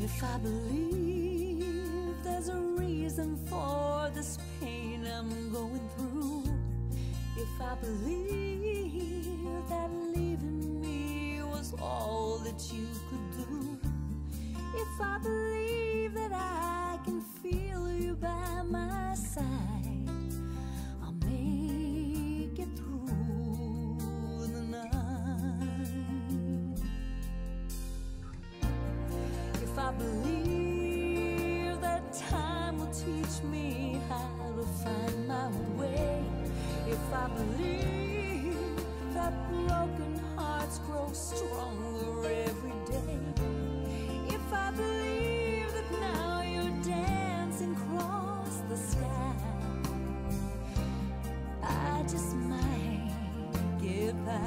If I believe there's a reason for this pain I'm going through, if I believe that leaving me was all that you could do, if I believe that I can feel you by my side, I'll make it through the night. If I believe that time will teach me how to find my way, if I believe that broken hearts grow stronger every day, if I believe that now you're dancing across the sky, I just might get by.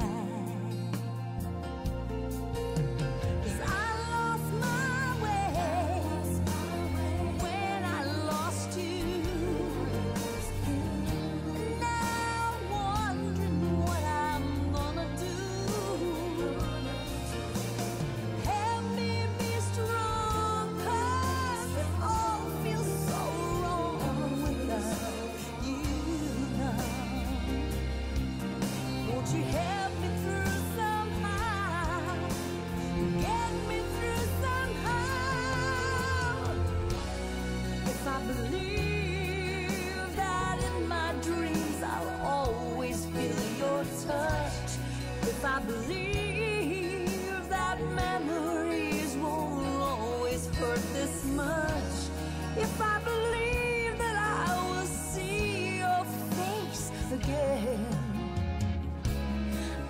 If I believe that memories won't always hurt this much, if I believe that I will see your face again,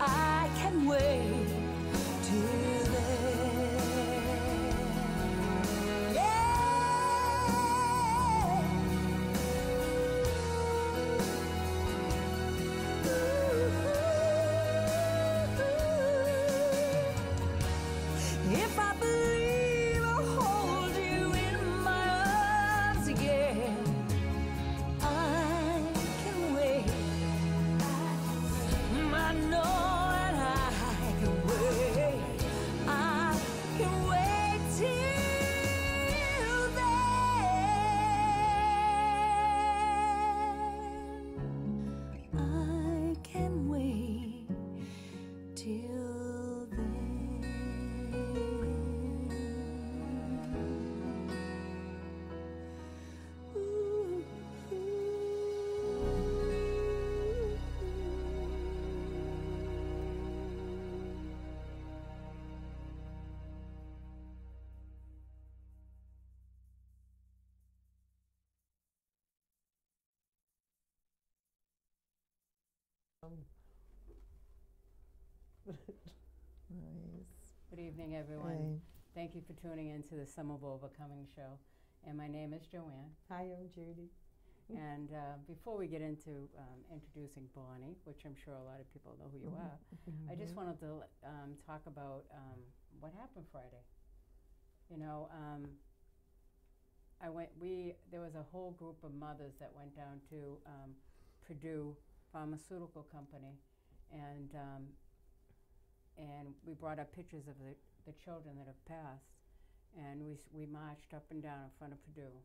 I can wait till then. If I believe I'll hold you in my arms again, I can wait. I know that I can wait. I can wait till then. I can wait till then. Nice. Good evening, everyone. Hey. Thank you for tuning in to the Somerville Overcoming Show. And my name is Joanne. Hi, I'm Judy. And before we get into introducing Bonnie, which I'm sure a lot of people know who you are, I just wanted to talk about what happened Friday. You know, there was a whole group of mothers that went down to Purdue Pharmaceutical Company, and we brought up pictures of the children that have passed, and we marched up and down in front of Purdue,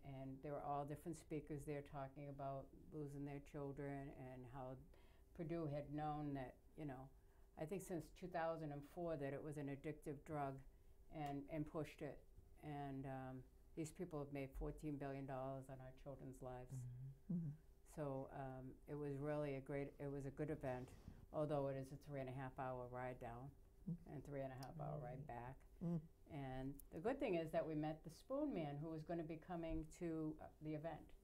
and there were all different speakers there talking about losing their children and how Purdue had known that, you know, I think since 2004 that it was an addictive drug, and pushed it, and these people have made $14 billion on our children's lives. Mm-hmm. So it was really it was a good event, although it is a 3.5-hour ride down and 3.5-hour ride back. And the good thing is that we met the Spoon Man, who was going to be coming to the event.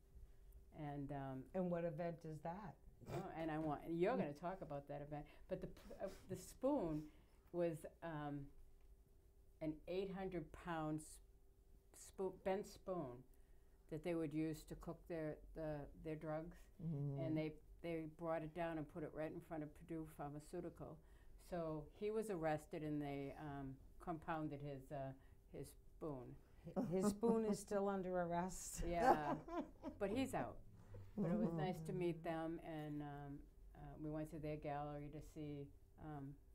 And what event is that? and you're going to talk about that event. But the spoon was an 800-pound bent spoon that they would use to cook their drugs, and they brought it down and put it right in front of Purdue Pharmaceutical. So he was arrested, and compounded his spoon. His spoon is still under arrest. Yeah, but he's out. But it was nice to meet them, and we went to their gallery to see,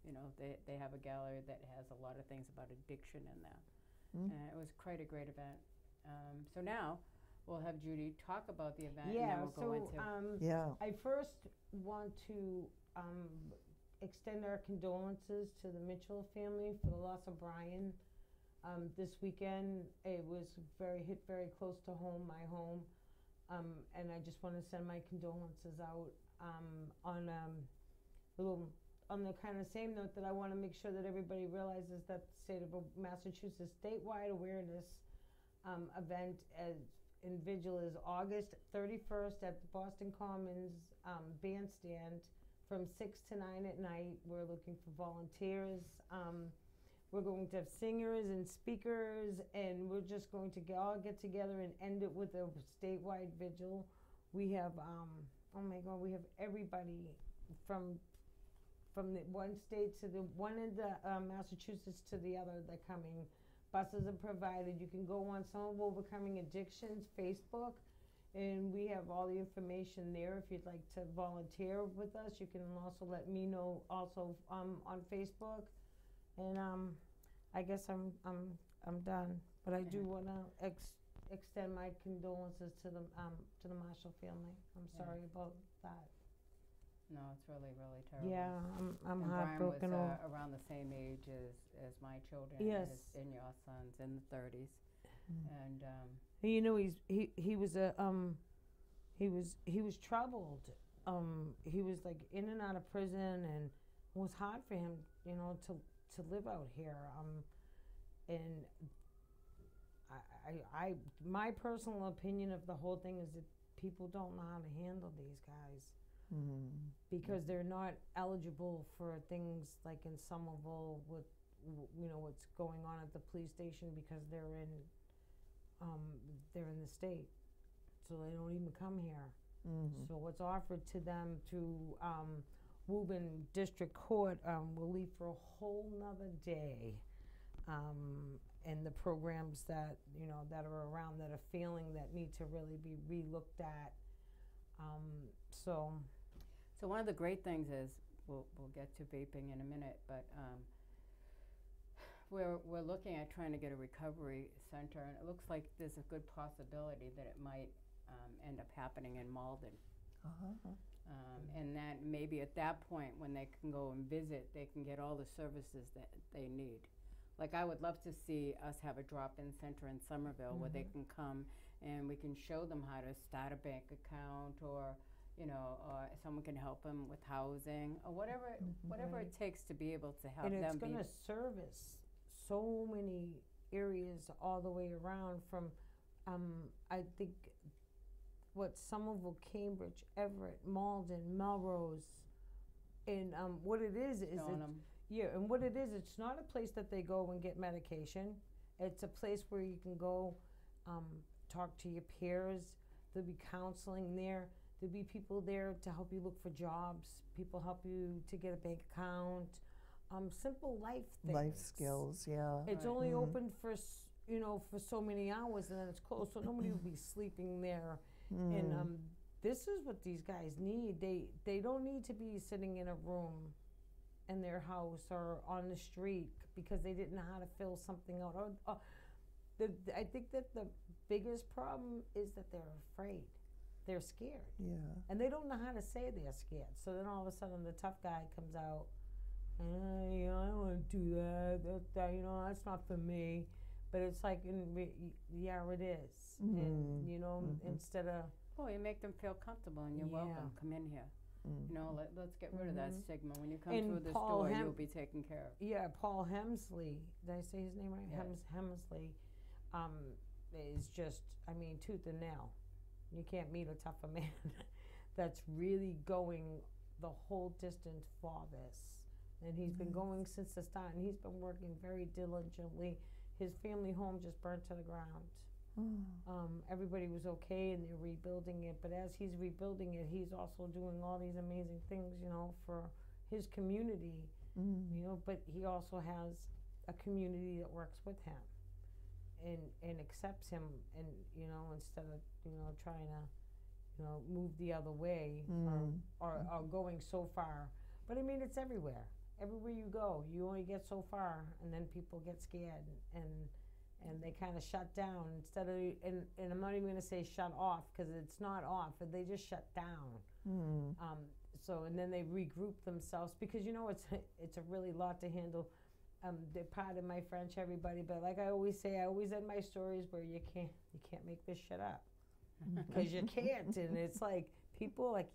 you know, they have a gallery that has a lot of things about addiction in there. And it was quite a great event. So now we'll have Judy talk about the event, and then we'll go into. I first want to extend our condolences to the Mitchell family for the loss of Brian. This weekend, it was hit very close to home, my home, and I just want to send my condolences out on the kind of same note that I want to make sure that everybody realizes that the state of Massachusetts statewide awareness event in Vigil is August 31st at the Boston Commons bandstand from 6 to 9 at night. We're looking for volunteers. We're going to have singers and speakers, and we're just going to all get together and end it with a statewide vigil. We have, oh my God, we have everybody from the one state to the one end of Massachusetts to the other. They're coming. Buses are provided. You can go on Somerville Overcoming Addictions Facebook, and we have all the information there. If you'd like to volunteer with us, you can also let me know also on Facebook. And I guess I'm done. But I do want to extend my condolences to the Marshall family. I'm sorry about that. No, it's really, really terrible. Yeah, I'm and heartbroken. Brian was around the same age as my children. Yes. And your sons in the 30s. And you know, he was troubled. He was like in and out of prison, and it was hard for him, you know, to live out here. And I my personal opinion of the whole thing is that people don't know how to handle these guys. Because they're not eligible for things like in Somerville with, you know, what's going on at the police station, because they're in the state, so they don't even come here. So what's offered to them through Woburn District Court will leave for a whole nother day, and the programs that, you know, that are around that are failing, that need to really be re-looked at. So one of the great things is, we'll get to vaping in a minute, but we're looking at trying to get a recovery center, and it looks like there's a good possibility that it might end up happening in Malden. And that maybe at that point, when they can go and visit, they can get all the services that they need. Like, I would love to see us have a drop-in center in Somerville where they can come and we can show them how to start a bank account, or, you know, or someone can help them with housing, or whatever it takes to be able to help them. And it's going to service so many areas all the way around from, I think, Somerville, Cambridge, Everett, Malden, Melrose, and what it is and what it is, it's not a place that they go and get medication. It's a place where you can go talk to your peers. There'll be counseling there. There'll be people there to help you look for jobs. People help you to get a bank account. Simple life things. Life skills, yeah. It's only open for, you know, for so many hours, and then it's closed, so nobody will be sleeping there. And this is what these guys need. They don't need to be sitting in a room in their house or on the street because they didn't know how to fill something out. I think that the biggest problem is that they're afraid. They're scared. Yeah. And they don't know how to say they're scared. So then all of a sudden the tough guy comes out, you know, I don't want to do that. That, you know, that's not for me. But it's like, yeah, it is. And, you know, instead of... Well, you make them feel comfortable, and you're welcome. Come in here. You know, let's get rid of that stigma. When you come through this door, you'll be taken care of. Yeah, Paul Hemsley, did I say his name right? Yes. Hemsley is just, I mean, tooth and nail. You can't meet a tougher man that's really going the whole distance for this. And he's been going since the start, and he's been working very diligently. His family home just burnt to the ground. Everybody was okay, and they're rebuilding it. But as he's rebuilding it, he's also doing all these amazing things, you know, for his community. You know, but he also has a community that works with him and accepts him, and instead of trying to move the other way, or going so far. But I mean, it's everywhere. Everywhere you go, you only get so far, and then people get scared, and they kind of shut down instead of, and I'm not even going to say shut off, because it's not off, but they just shut down. So, and then they regroup themselves, because it's a really lot to handle. Pardon my French, everybody, but like I always say, I always end my stories where you can't make this shit up, because you can't, and it's like people like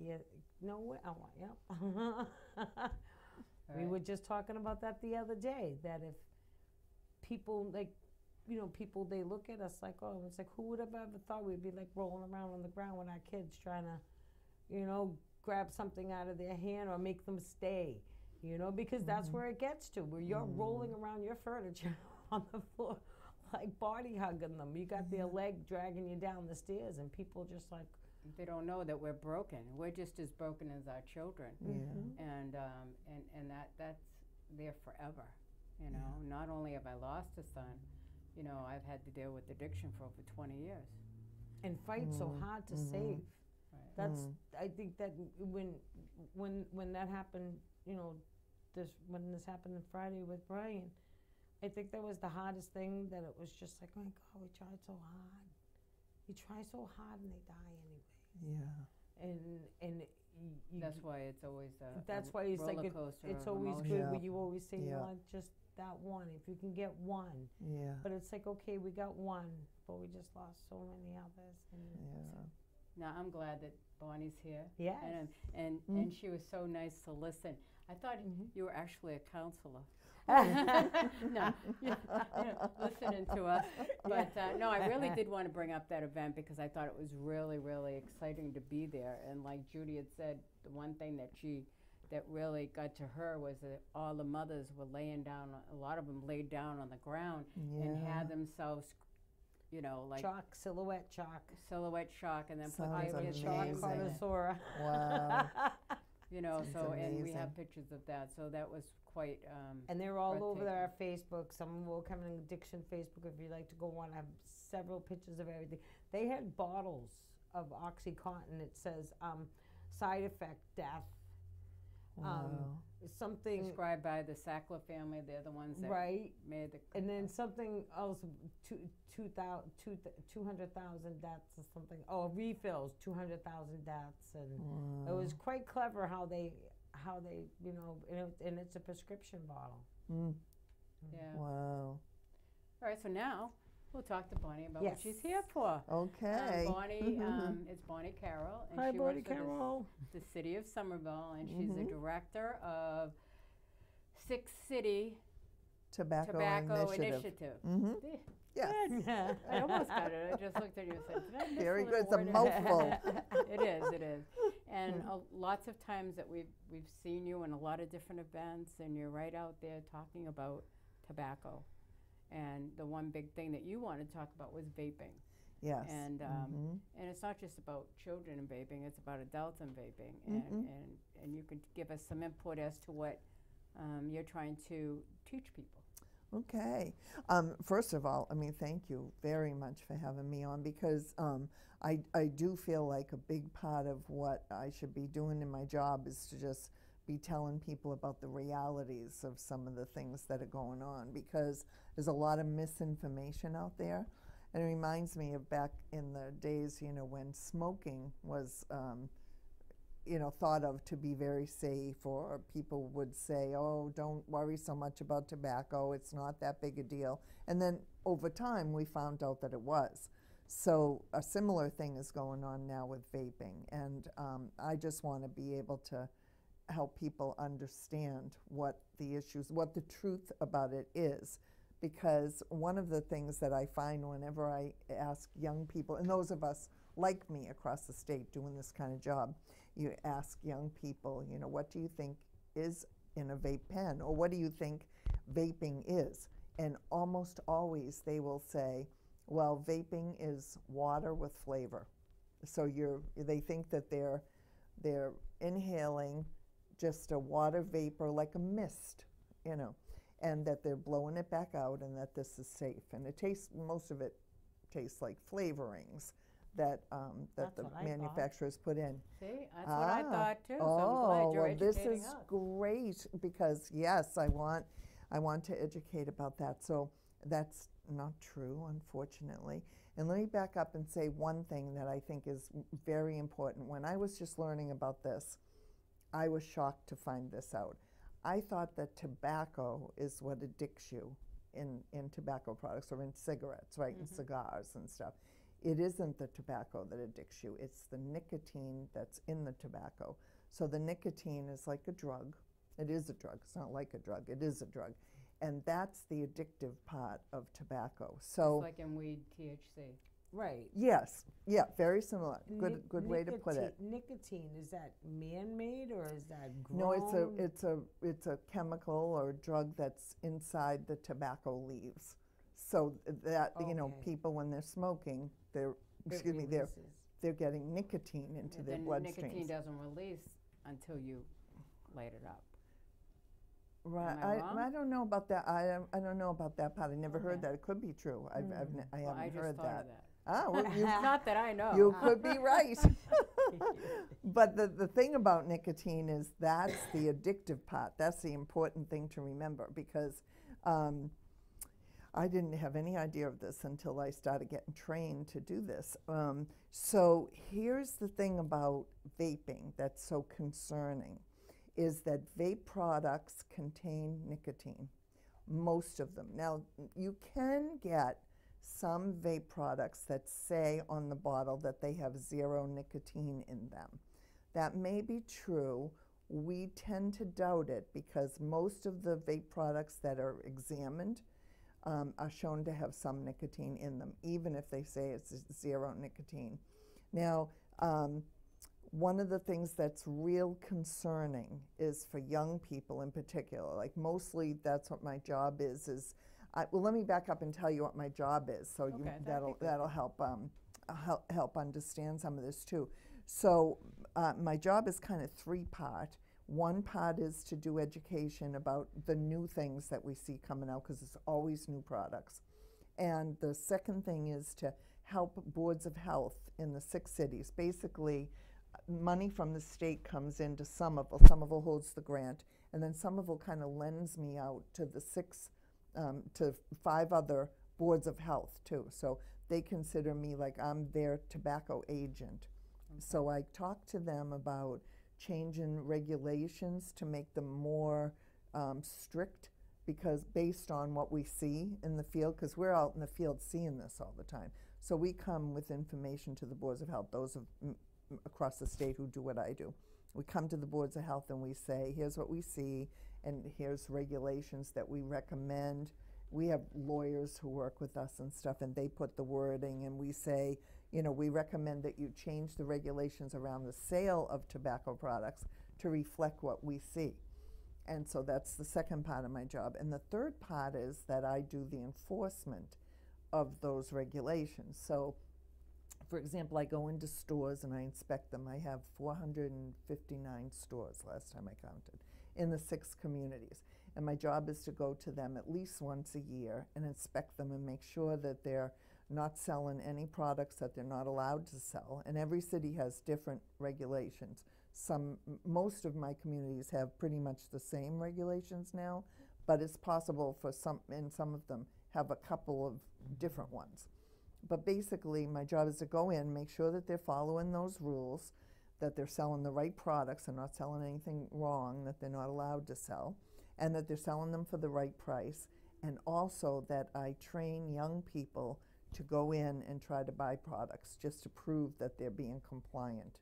We were just talking about that the other day, that if people people, they look at us like, oh, it's like, who would have ever thought we'd be like rolling around on the ground with our kids trying to, grab something out of their hand or make them stay, because that's where it gets to, where you're rolling around your furniture on the floor, like body hugging them. You got their leg dragging you down the stairs, and people just like, they don't know that we're broken. We're just as broken as our children, and that's there forever. Not only have I lost a son, I've had to deal with addiction for over 20 years, and fight so hard to save. Right. That's I think that when that happened, when this happened on Friday with Brian, I think that was the hardest thing. That it was just like, oh my God, we tried so hard. You try so hard and they die anyway. Yeah. And that's why it's always that's why it's like it's always good when you always say, just that one, if you can get one. Yeah. But it's like, okay, we got one, but we just lost so many others. Now I'm glad that Bonnie's here. Yes. And she was so nice to listen. I thought you were actually a counselor. No, listening to us. But no, I really did want to bring up that event, because I thought it was really, really exciting to be there. And like Judy had said, the one thing that really got to her was that all the mothers were laying down, a lot of them laid down on the ground and had themselves, like silhouette chalk, and then Sounds put amazing. chalk connoisseur. Wow. So, and we amazing. have pictures of that. So that was quite. And they're all over our Facebook. Some will come in Addiction Facebook if you'd like to go on. I have several pictures of everything. They had bottles of OxyContin. It says side effect, death. Wow. Something described by the Sackler family. They're the ones that made the. And then something else, 200,000 deaths or something. Oh, refills, 200,000 deaths, and it was quite clever how they and it's a prescription bottle. Yeah. Wow. All right, so now we'll talk to Bonnie about what she's here for. Okay. Bonnie, it's Bonny Carroll, and Hi, she Bonny works for Carroll. the city of Somerville, and she's the director of Six City Tobacco Initiative. Yes. I almost got it. I just looked at you and said, did I miss Very a little good. It's a word? mouthful. It is. And lots of times that we've seen you in a lot of different events, and you're right out there talking about tobacco. And the one big thing that you wanted to talk about was vaping. Yes. And and it's not just about children and vaping; it's about adults and vaping. And you could give us some input as to what you're trying to teach people. Okay. First of all, thank you very much for having me on, because I do feel like a big part of what I should be doing in my job is to just be telling people about the realities of some of the things that are going on, because there's a lot of misinformation out there. And it reminds me of back in the days, when smoking was thought of to be very safe, or people would say, oh, don't worry so much about tobacco, it's not that big a deal. And then over time we found out that it was. So a similar thing is going on now with vaping, and I just want to be able to help people understand what the issues, what the truth about it is. Because one of the things that I find whenever I ask young people, and those of us like me across the state doing this kind of job, you ask young people, what do you think is in a vape pen, or what do you think vaping is? And almost always they will say, well, vaping is water with flavor. So they think that they're inhaling just a water vapor like a mist, and that they're blowing it back out and that this is safe. And it tastes, most of it tastes like flavorings that That's the what I thought. manufacturers put in. See, that's what I thought too. So I'm Oh, glad you're well, this educating is us. great because yes, I want to educate about that. So that's not true, unfortunately. And let me back up and say one thing that I think is very important. When I was just learning about this, I was shocked to find this out. I thought that tobacco is what addicts you in tobacco products or in cigarettes, right, and cigars and stuff. It isn't the tobacco that addicts you. It's the nicotine that's in the tobacco. So the nicotine is like a drug. It is a drug. It's not like a drug. It is a drug. And that's the addictive part of tobacco. So It's like in weed, THC. Right. yes, yeah, very similar. Good way to put it. Nicotine, is that man-made or is that grown? No, it's a chemical or drug that's inside the tobacco leaves. So that people when they're smoking, they're getting nicotine into their Then bloodstreams. nicotine doesn't release until you light it up. Right. Am I wrong? I don't know about that. I don't know about that part. I never heard that. It could be true. I Well, I haven't just heard thought that. of that. Ah, well, you Not that I know. you could be right. But the thing about nicotine is that's the addictive part. That's the important thing to remember because I didn't have any idea of this until I started getting trained to do this. So here's the thing about vaping that's so concerning is that vape products contain nicotine, most of them. Now, you can get some vape products that say on the bottle that they have 0 nicotine in them. That may be true. We tend to doubt it because most of the vape products that are examined are shown to have some nicotine in them, even if they say it's 0 nicotine. Now, one of the things that's real concerning is for young people in particular, like mostly that's what my job is well, let me back up and tell you what my job is, so that'll help help understand some of this too. So my job is kind of 3-part. One part is to do education about the new things that we see coming out because it's always new products. And the second thing is to help boards of health in the 6 cities. Basically, money from the state comes into Somerville. Somerville holds the grant, and then Somerville kind of lends me out to the 5 other boards of health too. So they consider me like I'm their tobacco agent. Okay. So I talk to them about changing regulations to make them more strict, because based on what we see in the field, because we're out in the field seeing this all the time. So we come with information to the boards of health, those of across the state who do what I do. We come to the boards of health and we say, here's what we see, and here's regulations that we recommend. We have lawyers who work with us and stuff, and they put the wording, and we say, we recommend that you change the regulations around the sale of tobacco products to reflect what we see. And so that's the second part of my job. And the third part is that I do the enforcement of those regulations. So, for example, I go into stores and I inspect them. I have 459 stores last time I counted in the 6 communities. And my job is to go to them at least once a year and inspect them and make sure that they're not selling any products that they're not allowed to sell. And every city has different regulations. Most of my communities have pretty much the same regulations now, but it's possible for some of them have a couple of different ones. But basically, my job is to go in, make sure that they're following those rules, that they're selling the right products and not selling anything wrong that they're not allowed to sell, and that they're selling them for the right price, and also that I train young people to go in and try to buy products just to prove that they're being compliant.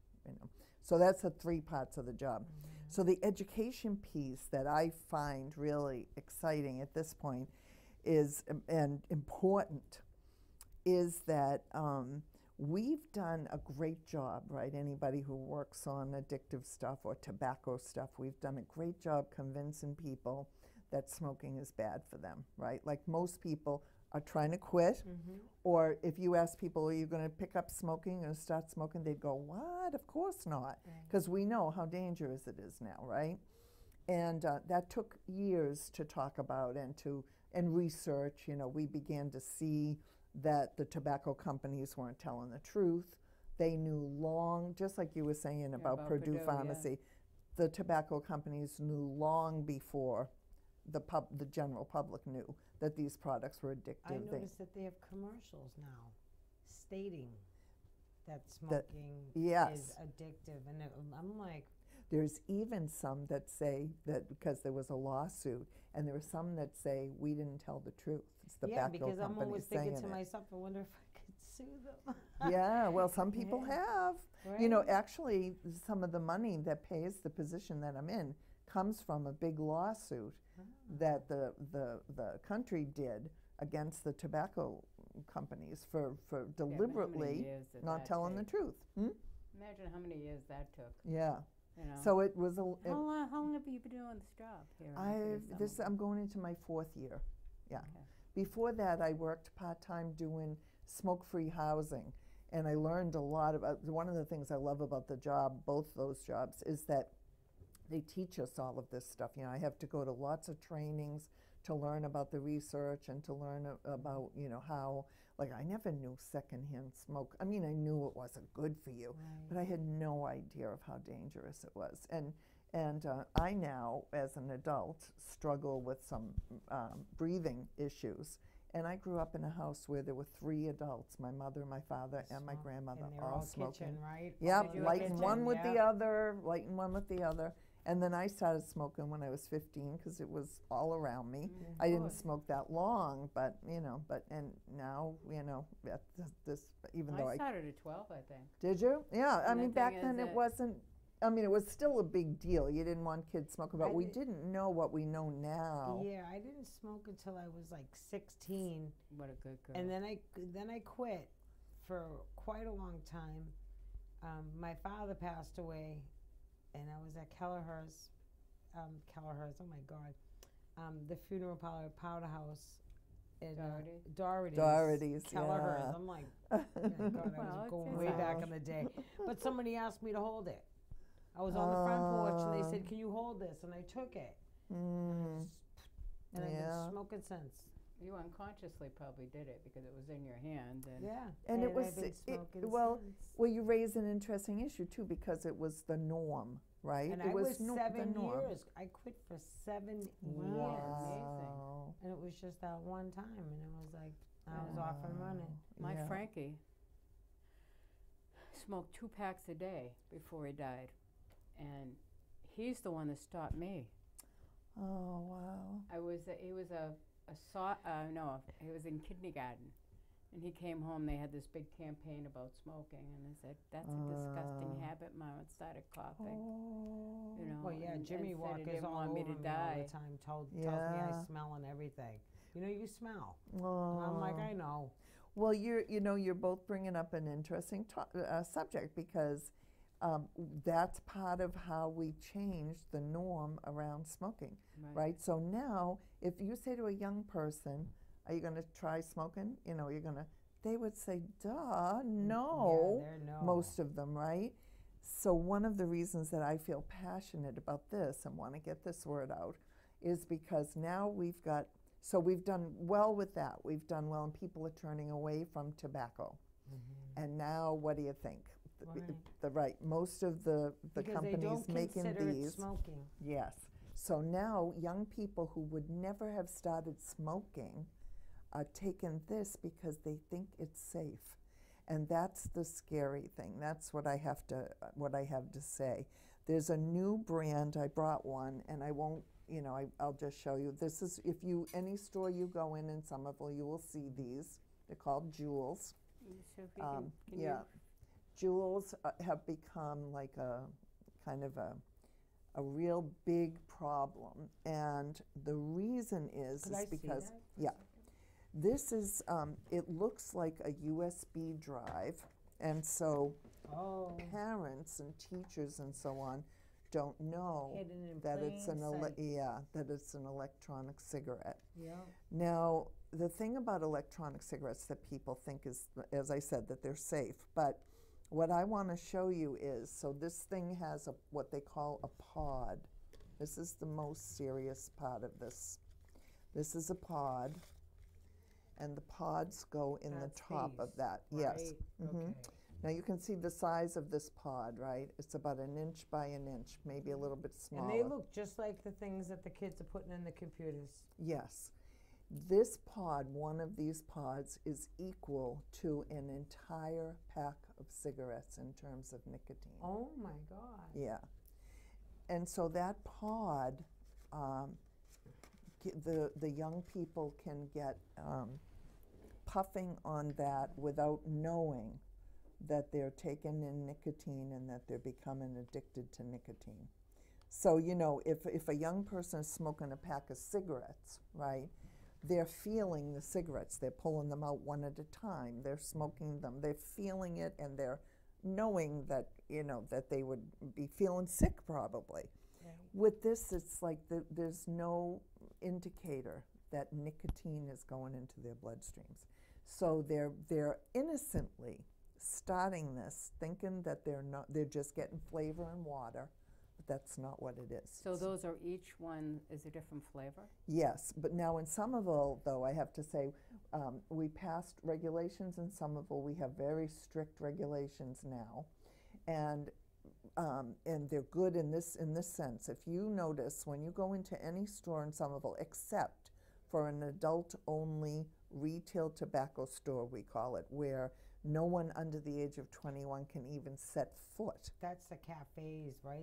So that's the 3 parts of the job. Mm-hmm. So the education piece that I find really exciting at this point is, and important, is that we've done a great job, right? Anybody who works on addictive stuff or tobacco stuff, we've done a great job convincing people that smoking is bad for them, right? Like most people are trying to quit, or if you ask people, are you going to pick up smoking and start smoking, they'd go, what? Of course not, because we know how dangerous it is now, right? And that took years to talk about and research. You know, we began to see that the tobacco companies weren't telling the truth. They knew just like you were saying about Purdue yeah. Pharmacy, the tobacco companies knew long before the general public knew that these products were addictive. I noticed that they have commercials now stating that smoking is addictive, and I'm like, there's even some that say that because there was a lawsuit, and there are some that say we didn't tell the truth. It's the tobacco because I'm always saying thinking to it. myself, I wonder if I could sue them. Yeah, well, some people have. Right? You know, actually, some of the money that pays the position that I'm in comes from a big lawsuit that the country did against the tobacco companies for deliberately not telling the truth. Imagine how many years that took. Yeah. You know. So it was How long have you been doing this job here? I'm going into my 4th year. Yeah. Okay. Before that, I worked part-time doing smoke-free housing, and I learned a lot about. One of the things I love about the job, both those jobs, is that they teach us all of this stuff. You know, I have to go to lots of trainings to learn about the research and to learn about, you know, how. Like, I never knew secondhand smoke. I mean, I knew it wasn't good for you, but I had no idea of how dangerous it was. And I now, as an adult, struggle with some breathing issues. And I grew up in a house where there were 3 adults, my mother, my father, and my grandmother, and all smoking. smoking. Kitchen, right? Yep, Did you lighting kitchen? one with the other, lighting one with the other. And then I started smoking when I was 15 because it was all around me. I didn't smoke that long, but, you know, and now, you know, at this even though I started at 12, I think. Did you? Yeah, I And mean, the back thing then is it wasn't, I mean, it was still a big deal. You didn't want kids smoking, but we didn't know what we know now. Yeah, I didn't smoke until I was like 16. What a good girl. And then I quit for quite a long time. My father passed away, and I was at Kelleher's, oh my God, the funeral parlor, Powder House, in Doherty's, Kelleher's. yeah. I'm like, oh my God, I was going way back in the day. But somebody asked me to hold it. I was on the front porch, and they said, "Can you hold this?" And I took it, and I've been smoking since. You unconsciously probably did it because it was in your hand. And And it was, I've been smoking well, since. well, you raise an interesting issue too because it was the norm, right? And it I was the 7 norm. years. I quit for 7 years. Wow. And it was just that one time, and it was like, I was off and running. my Frankie smoked 2 packs a day before he died. And he's the one that stopped me. Oh, wow. He was in kindergarten. And he came home, they had this big campaign about smoking, and I said, "That's a disgusting habit, Mom," and started coughing. You know, Well, yeah, and Jimmy said he Walker's didn't all want me over to me all die. the time, tells me I smell and everything. You know, you smell. And I'm like, I know. Well, you're both bringing up an interesting subject because that's part of how we changed the norm around smoking, right? So now, if you say to a young person, "Are you going to try smoking?" You know, they would say, "Duh, no." Yeah, no. Most of them, right? So one of the reasons that I feel passionate about this and want to get this word out is because now we've done well with that. We've done well, and people are turning away from tobacco. And now, what do you think? Most of the Because companies they don't making consider these. it smoking. Yes. So now young people who would never have started smoking are taking this because they think it's safe. And that's the scary thing. That's what I have to say. There's a new brand. I brought one, and I won't, I'll just show you. This is, any store you go in Somerville, you will see these. They're called Juuls. So if you can Juuls have become like a kind of a real big problem, and the reason is because this is it looks like a USB drive, and so parents and teachers and so on don't know that it's an electronic cigarette. Yeah. Now, the thing about electronic cigarettes that people think is, as I said, that they're safe, but what I want to show you is, so this thing has what they call a pod, This is the most serious part of this. This is a pod, and the pods go in That's the top of these, that. Yes. right? Okay. Now you can see the size of this pod, right? It's about 1 inch by 1 inch, maybe a little bit smaller. And they look just like the things that the kids are putting in the computers. Yes. This pod, one of these pods, is equal to an entire pack of cigarettes in terms of nicotine. Oh my God. Yeah. And so that pod, the young people can get puffing on that without knowing that they're taking in nicotine and that they're becoming addicted to nicotine. So, you know, if a young person is smoking a pack of cigarettes, right, they're feeling the cigarettes. They're pulling them out one at a time. They're smoking them. They're feeling it, and they're knowing that, you know, that they would be feeling sick probably. Right. With this, it's like there's no indicator that nicotine is going into their bloodstreams. So they're innocently starting this, thinking that they're just getting flavor and water, but that's not what it is. So those are, each one is a different flavor? Yes, but now in Somerville, though, I have to say, we passed regulations in Somerville. We have very strict regulations now, and they're good in this sense. If you notice, when you go into any store in Somerville, except for an adult-only retail tobacco store, we call it, where no one under the age of 21 can even set foot. That's the cafes, right?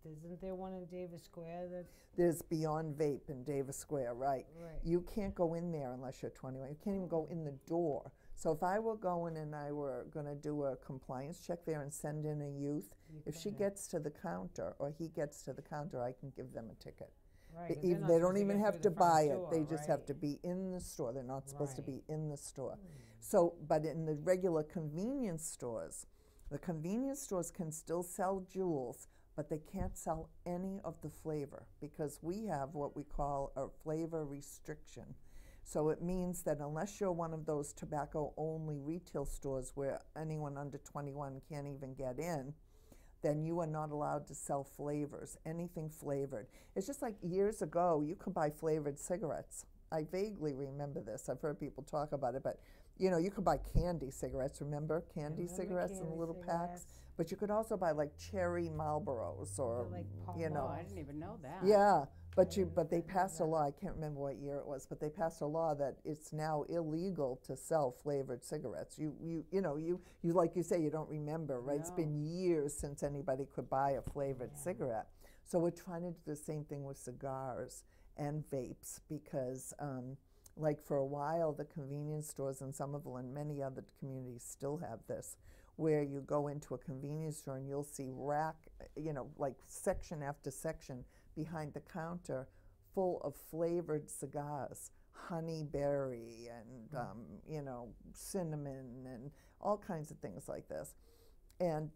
Isn't there one in Davis Square that? There's Beyond Vape in Davis Square, right? Right. You can't go in there unless you're 21. You can't even go in the door. So if I were going and I were going to do a compliance check there and send in a youth, if she gets to the counter or he gets to the counter, I can give them a ticket. Right. 'Cause they're not They supposed don't to even get have through to the front buy it. door, They just have right. to be in the store. They're not supposed to be Right. in the store. So, but in the regular convenience stores, the convenience stores can still sell Juuls, but they can't sell any of the flavor because we have what we call a flavor restriction. So it means that unless you're one of those tobacco-only retail stores where anyone under 21 can't even get in, then you are not allowed to sell flavors, anything flavored. It's just like years ago, you could buy flavored cigarettes. I vaguely remember this. I've heard people talk about it, but you know, you could buy candy cigarettes, remember? Candy cigarettes in little packs. But you could also buy like cherry Marlboros or, like you Oh, know. I didn't even know that. Yeah, but they passed a law, I can't remember what year it was, but they passed a law that it's now illegal to sell flavored cigarettes. You know, like you say, you don't remember, right? It's been years since anybody could buy a flavored cigarette. So we're trying to do the same thing with cigars and vapes because like for a while, the convenience stores in Somerville and many other communities still have this, where you go into a convenience store and you'll see rack, you know, like section after section behind the counter full of flavored cigars, honey berry and, you know, cinnamon and all kinds of things like this. And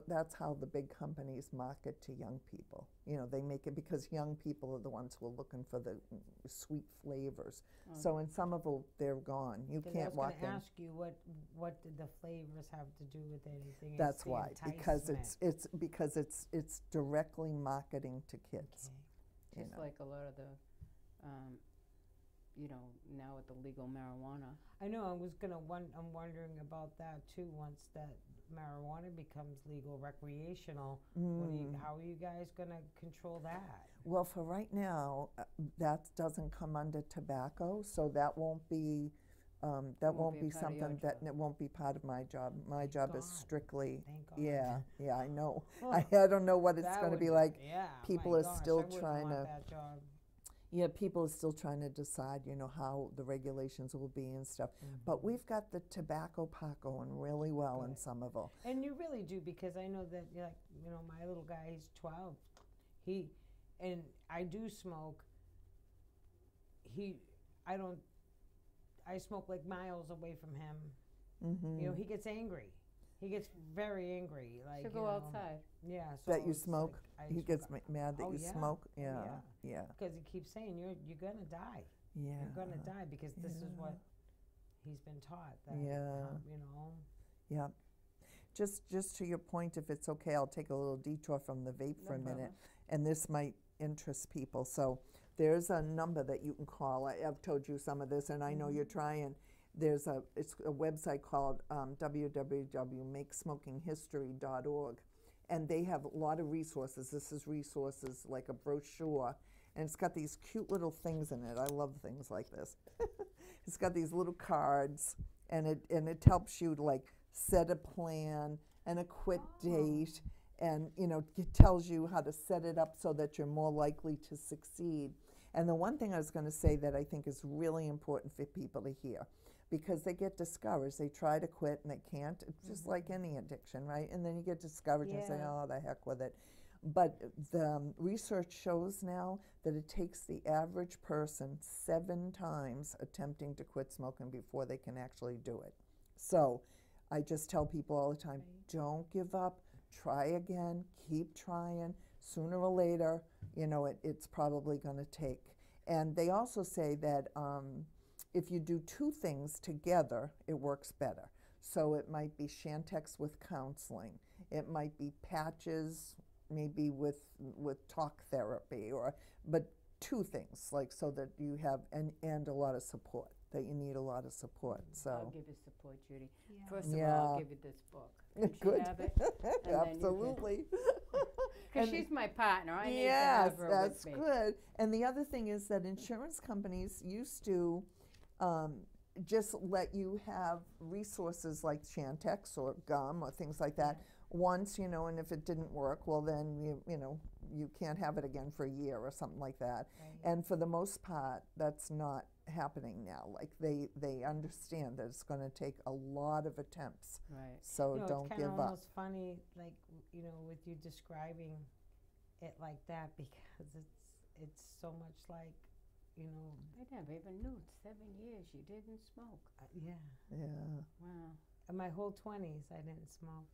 that's how the big companies market to young people. You know, they make it because young people are the ones who are looking for the sweet flavors. So in Somerville, they're gone. You can't walk in. I was going to ask you what did the flavors have to do with anything? That's why, because it's directly marketing to kids. Just like a lot of the, you know, now with the legal marijuana. I know. I'm wondering about that too. Once that marijuana becomes legal, recreational, how are you guys going to control that? Well, for right now, that doesn't come under tobacco, so that won't be won't be something that it won't be part of my job. My job is strictly, Thank God. yeah, I know. I don't know what it's going to be like. Yeah, People my are gosh, still I wouldn't trying want to. that job. Yeah, people are still trying to decide, you know, how the regulations will be and stuff. But we've got the tobacco pot going really well in Somerville. And you really do, because I know that, like, you know, my little guy, he's 12. And I do smoke. I smoke like miles away from him. You know, he gets angry. He gets very angry. Like, So go outside. Yeah. So That you it's smoke? like, He gets mad that you yeah. smoke? Oh, Yeah, yeah. yeah. Because he keeps saying, you're going to die. Yeah. You're going to die because this is what he's been taught. That, Yeah. you know. Yeah. Just to your point, if it's okay, I'll take a little detour from the vape for a minute. And this might interests people. So there's a number that you can call. I've told you some of this, and I know you're trying. It's a website called www.makesmokinghistory.org, and they have a lot of resources. This is resources like a brochure, and it's got these cute little things in it. I love things like this. It's got these little cards, and it helps you to like set a plan and a quit date, and it tells you how to set it up so that you're more likely to succeed. And the one thing I was going to say that I think is really important for people to hear, because they get discouraged. They try to quit and they can't. It's just like any addiction, right? And then you get discouraged and say, oh, the heck with it. But the research shows now that it takes the average person 7 times attempting to quit smoking before they can actually do it. So I just tell people all the time, don't give up, try again, keep trying. Sooner or later, it's probably going to take. And they also say that if you do 2 things together, it works better. So it might be Shantex with counseling. It might be patches, maybe with talk therapy, but 2 things, like, so that you have, and a lot of support, that you need a lot of support. So I'll give you support, Judy. Yeah. First of all, I'll give you this book. Can she Good. have it? Absolutely. Because she's my partner. I need to have her that's with me. good. And the other thing is that insurance companies used to just let you have resources like Shantex or gum or things like that once, and if it didn't work, well, then you can't have it again for a year or something like that. Right. And for the most part, that's not happening now. Like they understand that it's going to take a lot of attempts. Right. So don't it's give kind of up. almost funny, like, with you describing it like that, because it's so much like, I never even knew. 7 years you didn't smoke. yeah. Yeah. Wow. In my whole 20s, I didn't smoke.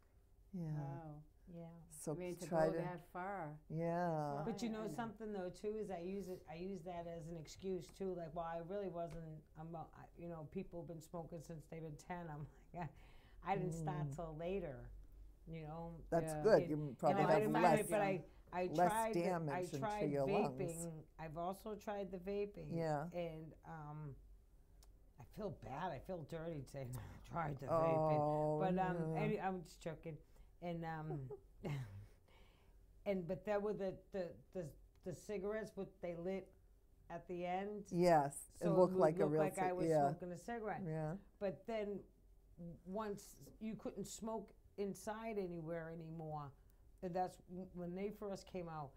Yeah. Wow. Yeah. So I mean, to try go to. that far. Yeah. Well, But I know. something though too is I use that as an excuse too. Like, well, I really wasn't. People have been smoking since they've been 10. I'm like, I didn't start till later. That's Yeah. good. You probably I have didn't less. mind it, but I less tried. damage I into tried your vaping. lungs. I've also tried the vaping. Yeah. And I feel bad. I feel dirty saying I tried the Oh, vaping. But yeah. I'm just joking. And but there were the cigarettes they lit at the end. Yes, So it looked would like a look real like I was yeah. smoking a cigarette. Yeah. But then once you couldn't smoke inside anywhere anymore, and that's when they first came out.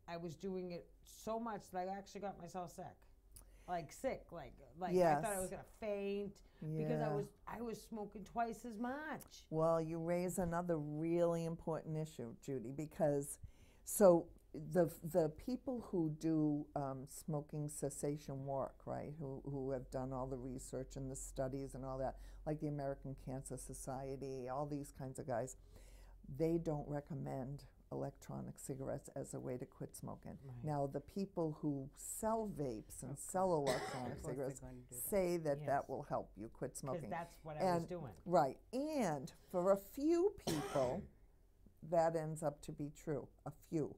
I was doing it so much that I actually got myself sick. Like sick, like Yes. I thought I was gonna faint because Yeah. I was smoking twice as much. Well, you raise another really important issue, Judy, because so the people who do smoking cessation work, right, who have done all the research and the studies and all that, like the American Cancer Society, all these kinds of guys, they don't recommend electronic cigarettes as a way to quit smoking. Right. Now, the people who sell vapes and sell electronic Of course they're cigarettes going to do that. say that Yes. that will help you quit Because smoking. that's what I was And- doing. Right, and for a few people, that ends up to be true, a few.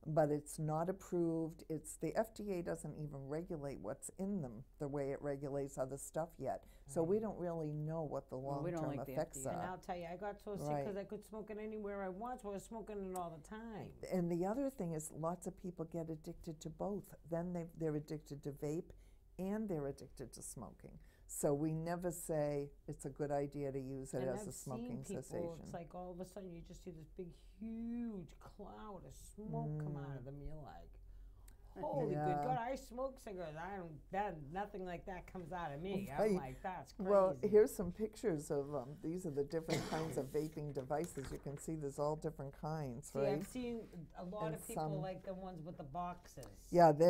But it's not approved. The FDA doesn't even regulate what's in them the way it regulates other stuff yet. So we don't really know what the Well, we don't long-term like the effects FDA. And are. I'll tell you, I got so sick Right. because I could smoke it anywhere I want, so I was smoking it all the time. And the other thing is lots of people get addicted to both. Then they're addicted to vape and they're addicted to smoking. So we never say it's a good idea to use it And as I've a smoking seen people, cessation. it's like all of a sudden you just see this big, huge cloud of smoke come out of them. You're like, holy Yeah. good God, I smoke cigarettes. Nothing like that comes out of me. Right. I'm like, that's crazy. Well, here's some pictures of these are the different kinds of vaping devices. You can see there's all different kinds, See, right? I've seen a lot And of people some- like the ones with the boxes. Yeah, and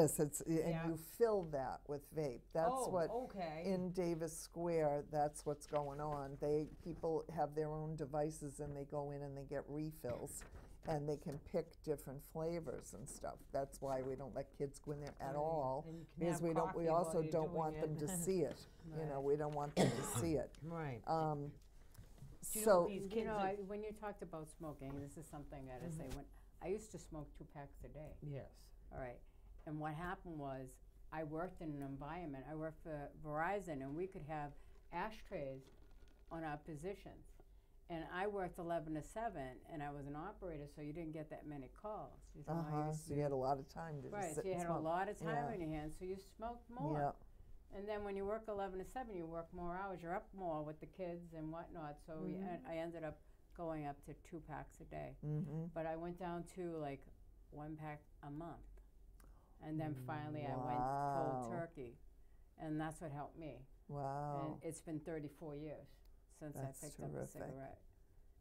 Yeah. you fill that with vape. That's Oh, what okay. in Davis Square. That's what's going on. People have their own devices and they go in and they get refills, and they can pick different flavors and stuff. That's why we don't let kids go in there at Right. all, And you can because have we coffee also while you're don't doing want them it. to see it. You know, Right. we don't want them to see it. Right. Do you know So these You kids know, that- when you talked about smoking, this is something I gotta say. When I used to smoke 2 packs a day, Yes. All right. And what happened was I worked in an environment, I worked for Verizon, and we could have ashtrays on our positions. And I worked 11 to 7, and I was an operator, so you didn't get that many calls. You know, So you had a lot of time to right, just sit so you and had a smoke. lot of time Yeah. on your hands, so you smoked more. Yeah. And then when you work 11 to 7, you work more hours. You're up more with the kids and whatnot. So I ended up going up to 2 packs a day. But I went down to like 1 pack a month. And then finally I went cold turkey. And that's what helped me. Wow. And it's been 34 years since I picked up a cigarette.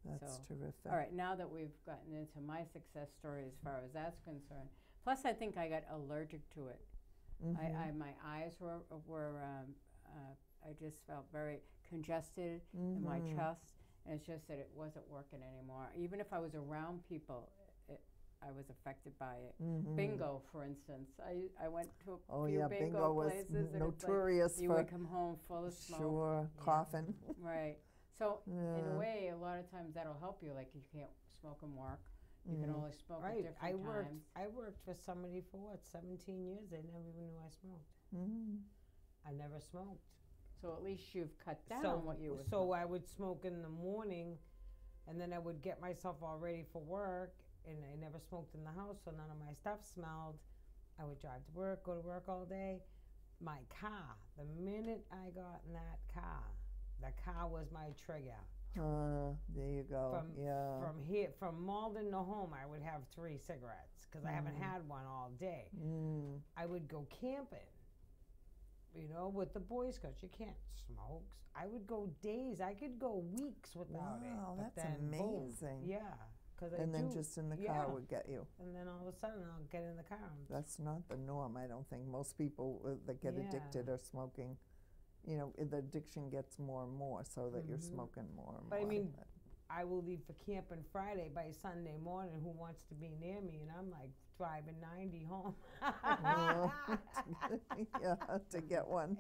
That's terrific. All right, now that we've gotten into my success story as far as that's concerned, plus I think I got allergic to it. My eyes were I just felt very congested in my chest, and it's just that it wasn't working anymore. Even if I was around people, I was affected by it. Bingo, for instance. I went to a few bingo places. Was and notorious it's like you would come home full of smoke. Sure, coughing. Right. So in a way, a lot of times that'll help you. Like you can't smoke and work. You can only smoke at different times. I worked for somebody for what, 17 years. They never even knew I smoked. I never smoked. So at least you've cut down on what you were So smoking. I would smoke in the morning, and then I would get myself all ready for work, and I never smoked in the house, so none of my stuff smelled. I would drive to work, go to work all day. My car, the minute I got in that car, the car was my trigger. There you go. From Malden to home, I would have 3 cigarettes because I haven't had one all day. I would go camping, with the Boy Scouts. You can't smoke. I would go days. I could go weeks without it. Wow, but that's then, boom. amazing. Yeah. And then just in the car would get you. And then all of a sudden, I'll get in the car. That's not the norm, I don't think. Most people that get addicted are smoking. The addiction gets more and more, so that you're smoking more and more. But I mean, I will leave for camping Friday. By Sunday morning, who wants to be near me? And I'm like driving 90 home. To get one.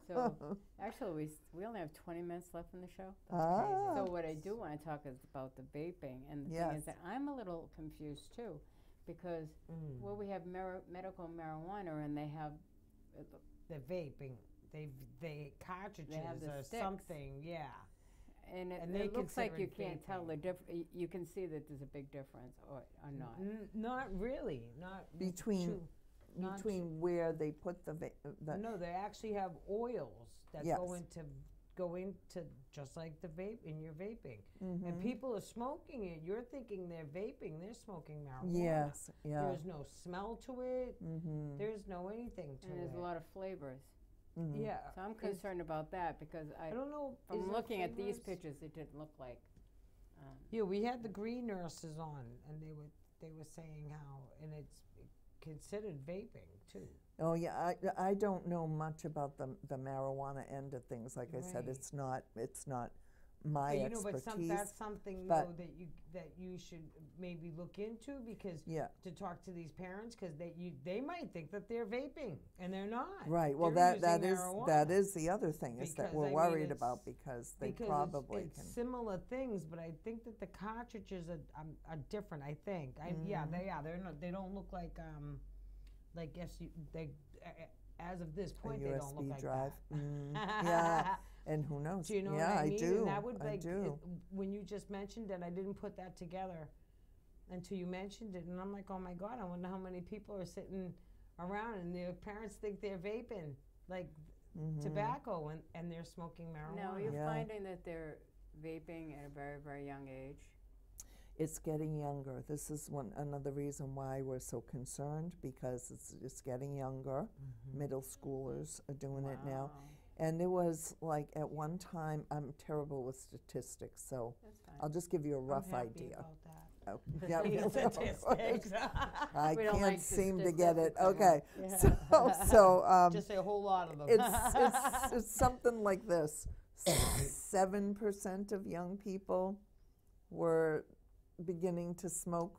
So actually, we only have 20 minutes left in the show. That's crazy. So what I do want to talk is about the vaping, and the thing is that I'm a little confused too, because we have medical marijuana, and they have the vaping. They cartridges they have the or sticks. something, And And it they looks like you consider it can't tell the difference. You can see that there's a big difference, or not. Not really. Not Between where they put the no, they actually have oils that go into just like the vape in your vaping. And people are smoking it. You're thinking they're vaping. They're smoking marijuana. Yes, yeah. There's no smell to it. There's no anything to it. And there's a lot of flavors. Yeah. So I'm concerned about that because I don't know. From looking at these pictures, it didn't look like. Yeah, we had the green nurses on, and they were saying how, and it's considered vaping too. Oh yeah, I don't know much about the marijuana end of things. Like I said, it's not my expertise. But that's something though that you should maybe look into, because to talk to these parents, because they might think that they're vaping and they're not. Right. Well, that is the other thing is that we're worried about, because they probably it's similar things, but I think that the cartridges are different. I think. They are. They don't look like as of this point, they don't look like drive. that. Yeah. And who knows? Do you know what I mean? I do. And that would I do. When you just mentioned it, I didn't put that together until you mentioned it, and I'm like, oh my God, I wonder how many people are sitting around and their parents think they're vaping like tobacco, and they're smoking marijuana. No, you're finding that they're vaping at a very, very young age. It's getting younger. This is another reason why we're so concerned, because it's getting younger. Middle schoolers are doing it now. And it was like at one time, I'm terrible with statistics, so I'll just give you a rough idea. About that. Oh, yeah, statistics. I We don't can't like seem to statistics. get it. Okay, so Just say a whole lot of them. it's something like this: 7% of young people were beginning to smoke.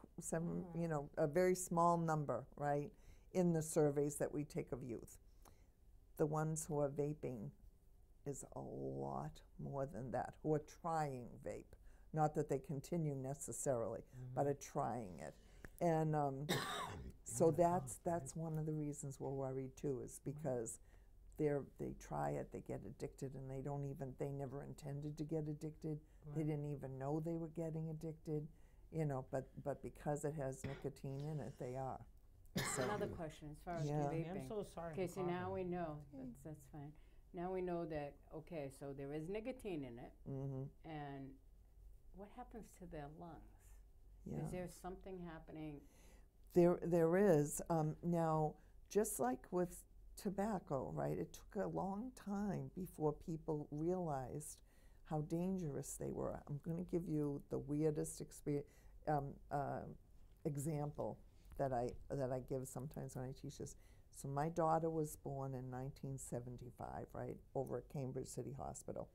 A very small number, right, in the surveys that we take of youth. The ones who are vaping is a lot more than that, who are trying vape. Not that they continue necessarily, but are trying it. And so that's one of the reasons we're worried too, is because they try it, they get addicted, and they never intended to get addicted. They didn't even know they were getting addicted, but because it has nicotine in it, they are. So, Another question as far as Yeah. vaping. I'm so sorry. Okay, for so now coughing. we know, that's fine. Now we know that, okay, so there is nicotine in it, and what happens to their lungs? yeah. Is there something happening? There is. Now, just like with tobacco, right, it took a long time before people realized how dangerous they were. I'm going to give you the weirdest example that I give sometimes when I teach this. So my daughter was born in 1975, right, over at Cambridge City Hospital.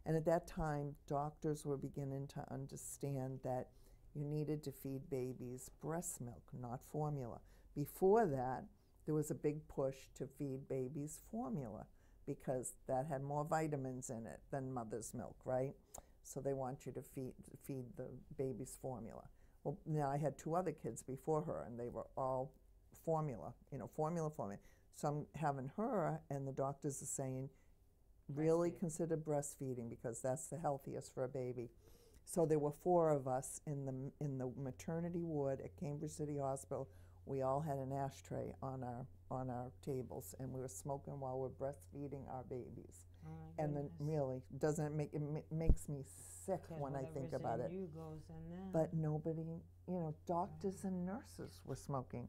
And at that time, doctors were beginning to understand that you needed to feed babies breast milk, not formula. Before that, there was a big push to feed babies formula because that had more vitamins in it than mother's milk, right? So they want you to feed the babies formula. Well, now I had 2 other kids before her, and they were all formula, formula. So I'm having her, and the doctors are saying, really consider breastfeeding because that's the healthiest for a baby. So there were 4 of us in the maternity ward at Cambridge City Hospital. We all had an ashtray on our tables, and we were smoking while we're breastfeeding our babies. And then really doesn't it makes me sick when I think about it. Goes in there. But nobody, doctors and nurses were smoking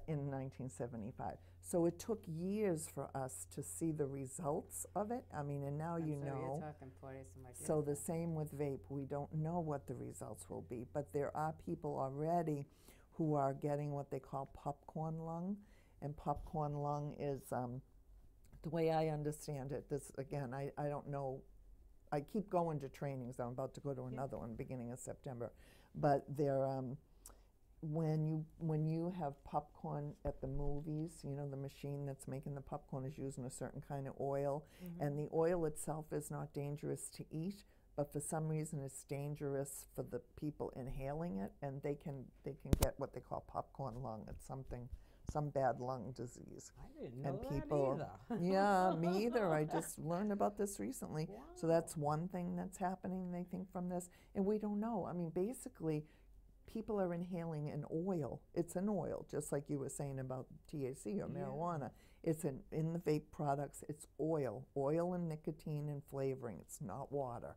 in 1975. So it took years for us to see the results of it. I mean, and now So you you're know. talking 40 some odd years So the now. same with vape. We don't know what the results will be, but there are people already who are getting what they call popcorn lung. And popcorn lung is, the way I understand it, this, again, I don't know. I keep going to trainings. I'm about to go to another one beginning of September. But they're, when you have popcorn at the movies, the machine that's making the popcorn is using a certain kind of oil, and the oil itself is not dangerous to eat, but for some reason it's dangerous for the people inhaling it, and they can get what they call popcorn lung. It's some bad lung disease. I didn't know And that people, either. yeah, me either. I just learned about this recently. Wow. So that's one thing that's happening, they think, from this. And we don't know. I mean, basically, people are inhaling an oil. It's an oil, just like you were saying about THC or marijuana. It's in the vape products, it's oil and nicotine and flavoring. It's not water.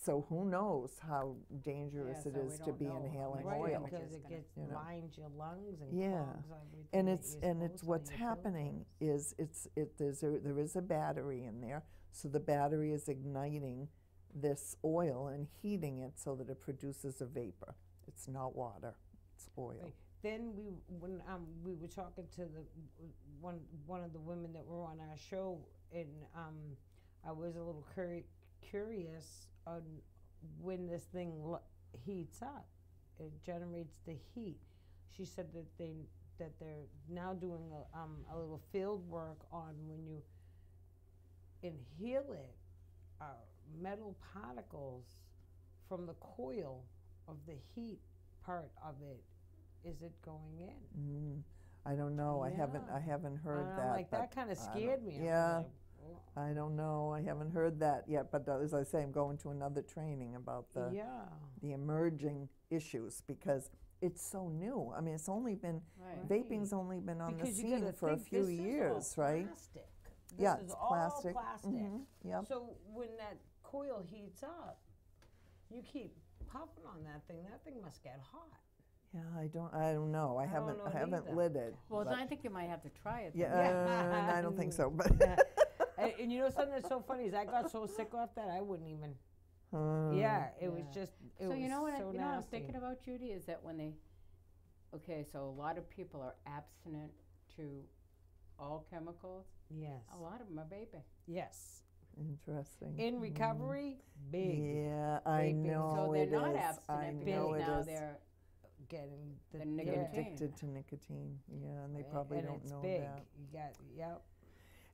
So who knows how dangerous Yeah, it so is we to don't be know how inhaling much Right, oil. because is it gonna- gets you know. lines your lungs and Yeah. clogs everything. And that it's you're and it's supposed to what's on your happening filters. is there is a battery in there, so the battery is igniting this oil and heating it so that it produces a vapor. It's not water, it's oil. Right. Then when we were talking to the one of the women that were on our show, and I was a little curious on when this thing heats up, it generates the heat. She said that they're now doing a little field work on when you inhale it, metal particles from the coil of the heat part of it. Is it going in? I don't know. I haven't Yeah. heard And that. I'm like, that but kind of I don't- scared me. I was Yeah. like, oh. I don't know. I haven't heard that yet. But as I say, I'm going to another training about the emerging issues because it's so new. I mean, it's only been Right. vaping's only been on Because the you gotta scene for a think, few this years, is all right? Plastic. Yeah, This it's is all plastic. plastic. Yep. So when that coil heats up, you keep puffing on that thing. That thing must get hot. Yeah, I don't know. I don't haven't know I haven't either. lit it. Well, but- I think you might have to try it. yeah, then. I don't think so. But And you know something that's so funny is I got so sick off that I wouldn't even. It was Yeah. just. It So was you know what? so You know what I'm nasty. thinking about, Judy, is that when they, okay, so a lot of people are abstinent to all chemicals. Yes. A lot of them are vaping. Yes. interesting. In recovery, big. Yeah, I vaping. know So they're it not is. abstinent I because know it now is. they're Getting the, The yeah. nicotine. Addicted to nicotine. Yeah, and they probably and don't it's know big. that. You got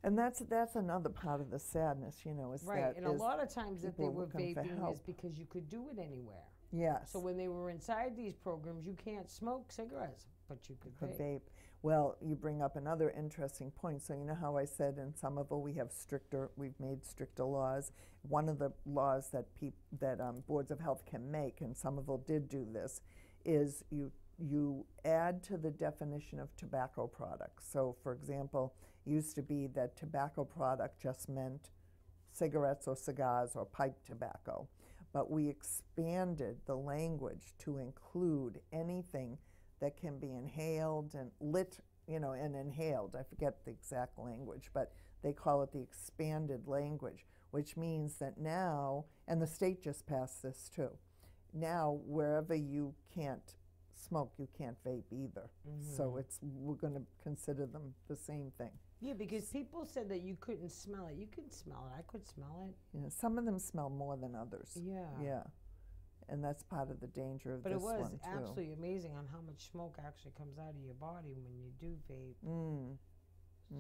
And that's another part of the sadness, is right. that And a is lot of times that they people were looking for vaping is help. because you could do it anywhere. Yes. So when they were inside these programs, you can't smoke cigarettes, but you could Could vape. vape. Well, you bring up another interesting point. So you know how I said in Somerville we've made stricter laws. One of the laws that boards of health can make, and Somerville did do this, is you add to the definition of tobacco products. So for example, it used to be that tobacco product just meant cigarettes or cigars or pipe tobacco. But we expanded the language to include anything that can be inhaled and lit, and inhaled. I forget the exact language, but they call it the expanded language, which means that now, and the state just passed this too, now wherever you can't smoke, you can't vape either. So we're going to consider them the same thing. Yeah, because people said that you couldn't smell it. You can smell it. I could smell it. Yeah, some of them smell more than others. Yeah. Yeah. And that's part of the danger of But this it was one, too. absolutely amazing on how much smoke actually comes out of your body when you do vape.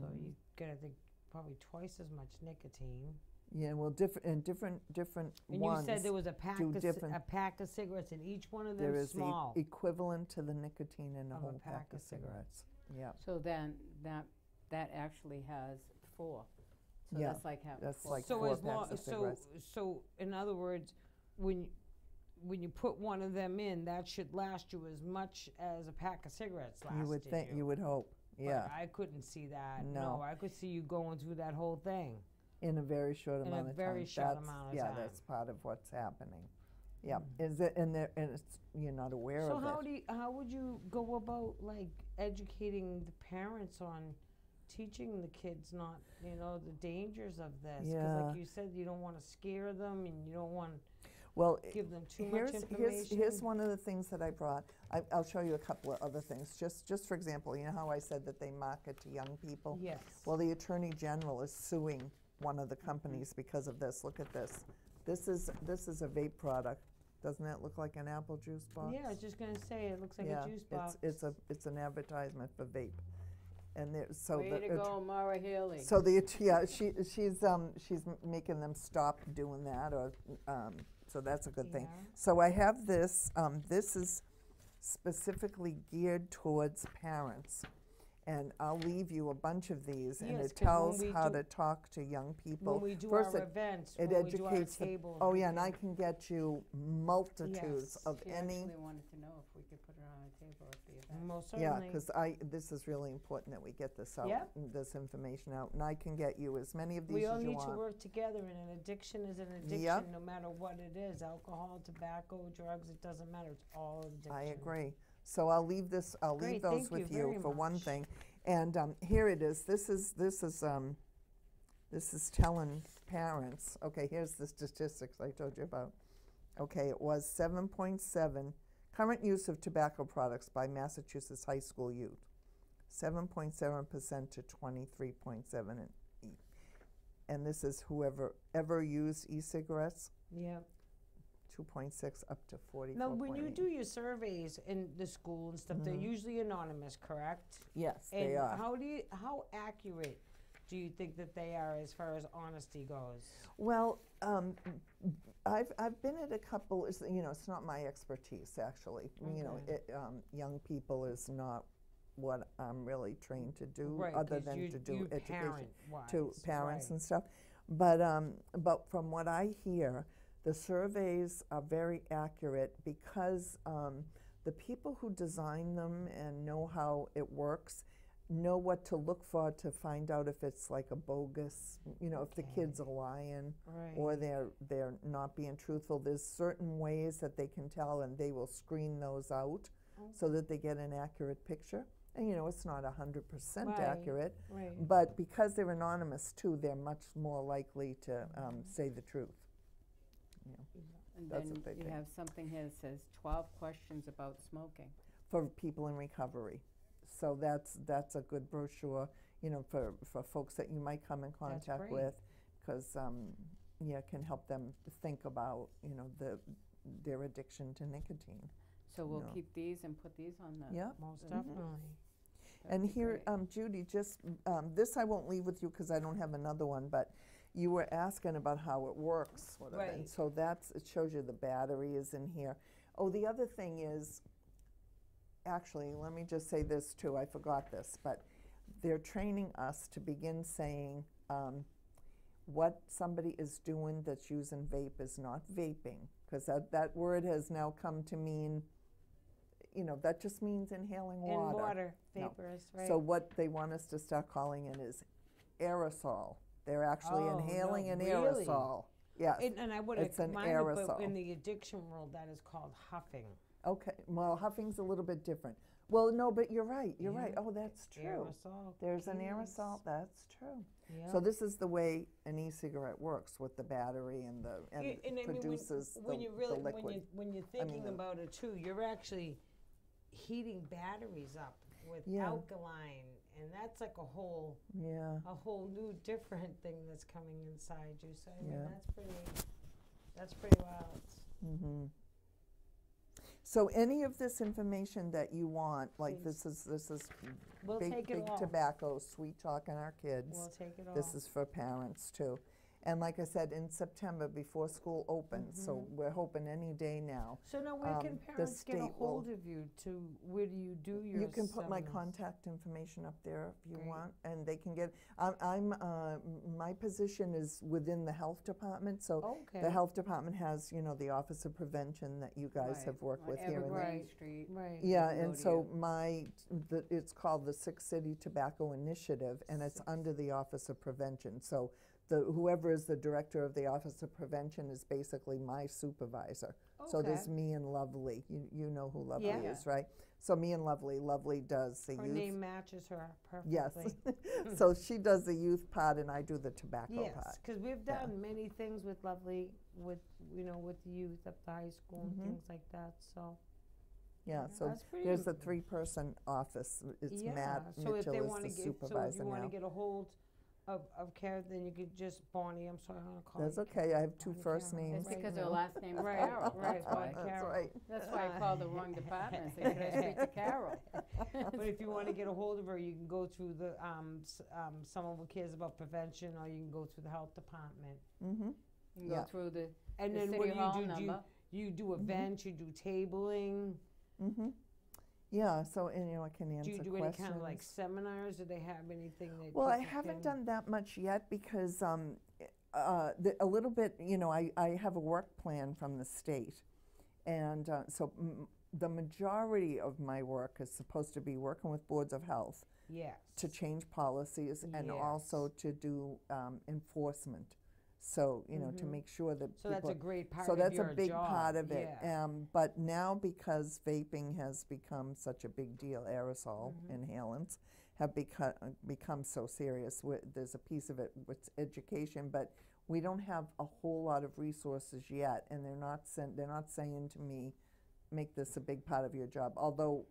So you get, I think, probably twice as much nicotine. Yeah, well, different And ones. you said there was a pack do of different- a pack of cigarettes, and each one of them There is small. the equivalent to the nicotine in a Of a whole pack pack of of cigarettes. Yeah. So then that actually has 4. So Yeah, that's like having that's 4. like So 4 as long, packs of cigarettes. so in other words, when you put one of them in, that should last you as much as a pack of cigarettes lasted You would think, you would hope. But Yeah. I couldn't see that. No. No, I could see you going through that whole thing. In a very short In a amount of time. very short That's- amount of yeah, time. that's part of what's happening. Yeah. Is it and it's you're not aware So of it. how would you go about like educating the parents on teaching the kids not, the dangers of this? Because Yeah. like you said, you don't want to scare them and you don't want Well, to give them too much here's information. one of the things that I brought. I'll show you a couple of other things. Just for example, you know how I said that they market to young people? Yes. Well, the Attorney General is suing one of the companies because of this. Look at this. This is a vape product. Doesn't that look like an apple juice box? Yeah, I was just gonna say it looks like yeah, a juice box. it's an advertisement for vape, and so Way to go, Mara Haley. So she's making them stop doing that, or so that's a good thing. Yeah. So I have this. This is specifically geared towards parents. And I'll leave you a bunch of these, and Yes, it 'cause when tells we how do- to talk to young people. When we do First, our events, it when we do our educates them. tables. Oh we yeah, and do- I can get you multitudes Yes. of She any. actually wanted to know if we could put it on a table at the event. Most Yeah, certainly. because this is really important that we get this out, Yep. this information out, and I can get you as many of these We all as you need to want. work together, and an addiction is an addiction, Yep. no matter what it is. Alcohol, tobacco, drugs, it doesn't matter. It's all addiction. I agree. So I'll leave this. I'll leave Great, those thank you with you very for one much. thing, and here it is. This is telling parents. Okay, here's the statistics I told you about. Okay, it was 7.7 current use of tobacco products by Massachusetts high school youth, 7.7% to 23.7, and this is whoever ever used e-cigarettes. Yeah. 2.6 up to 44.8. Now, when you do your surveys in the school and stuff, they're usually anonymous, correct? Yes, And they are. how accurate do you think that they are as far as honesty goes? Well, I've been at a couple. It's not my expertise actually. Okay. Young people is not what I'm really trained to do, Right, other 'cause than you to do education parent-wise, to parents right. and stuff. But from what I hear, the surveys are very accurate because the people who design them and know how it works know what to look for to find out if it's like a bogus, if the kids are lying Right. or they're not being truthful. There's certain ways that they can tell, and they will screen those out so that they get an accurate picture. And it's not 100% Right. accurate, Right. but because they're anonymous too, they're much more likely to say the truth. And That's then what they you think. have something here that says 12 questions about smoking. For people in recovery. So that's a good brochure, for folks that you might come in contact great. with, because it can help them think about their addiction to nicotine. So we'll No. keep these and put these on the. Yeah. Most Mhm. definitely. And That'd be here, great. Judy, just this I won't leave with you because I don't have another one, but you were asking about how it works, sort of, and Right. so it shows you the battery is in here. Oh, the other thing is, actually, let me just say this too, I forgot this, but they're training us to begin saying what somebody is doing that's using vape is not vaping, because that word has now come to mean, you know, that just means inhaling water. And water, No. vaporous, right? So what they want us to start calling it is aerosol. They're actually Oh, inhaling no, an really? aerosol. Yes. And I would It's have an minded, aerosol. but in the addiction world, that is called huffing. Okay, well, huffing's a little bit different. Well, no, but you're right, you're right. Yeah. Oh, that's true. Aerosol. There's an yes. aerosol, that's true. Yeah. So this is the way an e-cigarette works with the battery and And I mean, produces when the, you really, the liquid. when you're thinking the- about it too, you're actually heating batteries up with Yeah. alkaline, and that's like a whole Yeah, new different thing that's coming inside you. So I mean, Yeah. that's pretty wild. mm-hmm. So any of this information that you want, like Please. this is We'll big, take it big all. tobacco, sweet talking our kids. We'll take it all. This is for parents too. And like I said, in September, before school opens, so we're hoping any day now. So now where can the parents get a state will- hold of you to, where do you do your You can put my seminars? contact information up there if you Great. want, and they can get, my position is within the health department, so Okay. the health department has, you know, the Office of Prevention that you guys Right, have worked on with here. Evergreen And Right. Street. Right. yeah, can go and to so you. it's called the Six City Tobacco Initiative, and it's Six. under the Office of Prevention. So whoever is the director of the Office of Prevention is basically my supervisor. So there's Okay. me and Lovely. You know who Lovely Yeah. is, right? So me and Lovely. Lovely does the Her youth. name matches her perfectly. Yes. So she does the youth part, and I do the tobacco Yes, part. because we've Yeah. done many things with Lovely, with with youth up to high school and things like that. So Yeah. So that's pretty. there's a 3-person office. It's yeah. Matt So if Mitchell they is want the to get, so if supervisor you want now. to get a hold of Karen, then you could just Bonnie. I'm sorry, I'm gonna call That's you okay. I have 2 Bonnie first Carroll. names. It's because you her know. last name is Right, Carroll. right, That's why. Bonnie That's Carroll. right. That's why I called the wrong department. I said, "Can I speak to Carol?" But if you want to get a hold of her, you can go through the someone who cares about prevention, or you can go through the health department. Mm-hmm. You can go Yeah. through the And the then City what do Hall you do? number. You do events, you do tabling. Mm-hmm. Yeah, so, and you know, I can answer Do you do questions. any kind of like seminars? Do they have anything that? Well, I people haven't can- done that much yet because a little bit, you know, I have a work plan from the state. And so the majority of my work is supposed to be working with boards of health Yes. to change policies and Yes. also to do enforcement. So, you know, to make sure that So that's people a great part so of that's your a big job. part of it. Yeah. But now, because vaping has become such a big deal, aerosol inhalants have become so serious. There's a piece of it with education, but we don't have a whole lot of resources yet, and they're not saying to me, make this a big part of your job. Although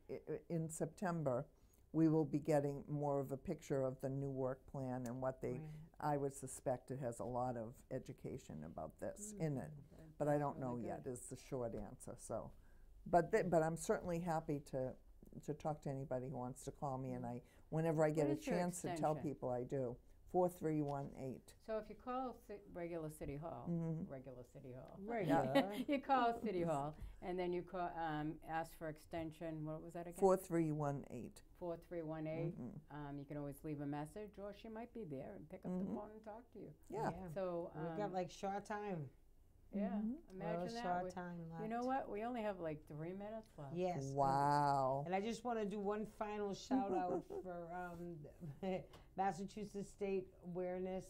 in September, we will be getting more of a picture of the new work plan and what they. Right. I would suspect it has a lot of education about this in it, but I don't know yet. Is the short answer. So, but I'm certainly happy to talk to anybody who wants to call me, and whenever I get What a is your chance to tell extension? people, I do. 4318. So if you call regular City Hall, regular City Hall, Right. you call City Hall, and then you call, ask for extension. What was that again? 4318. 4318. You can always leave a message, or she might be there and pick up the phone and talk to you. Yeah. So We've got like short time. yeah, Real imagine that. short time left. You know what? We only have like 3 minutes left. Yes. Wow. And I just want to do one final shout out for Massachusetts State awareness,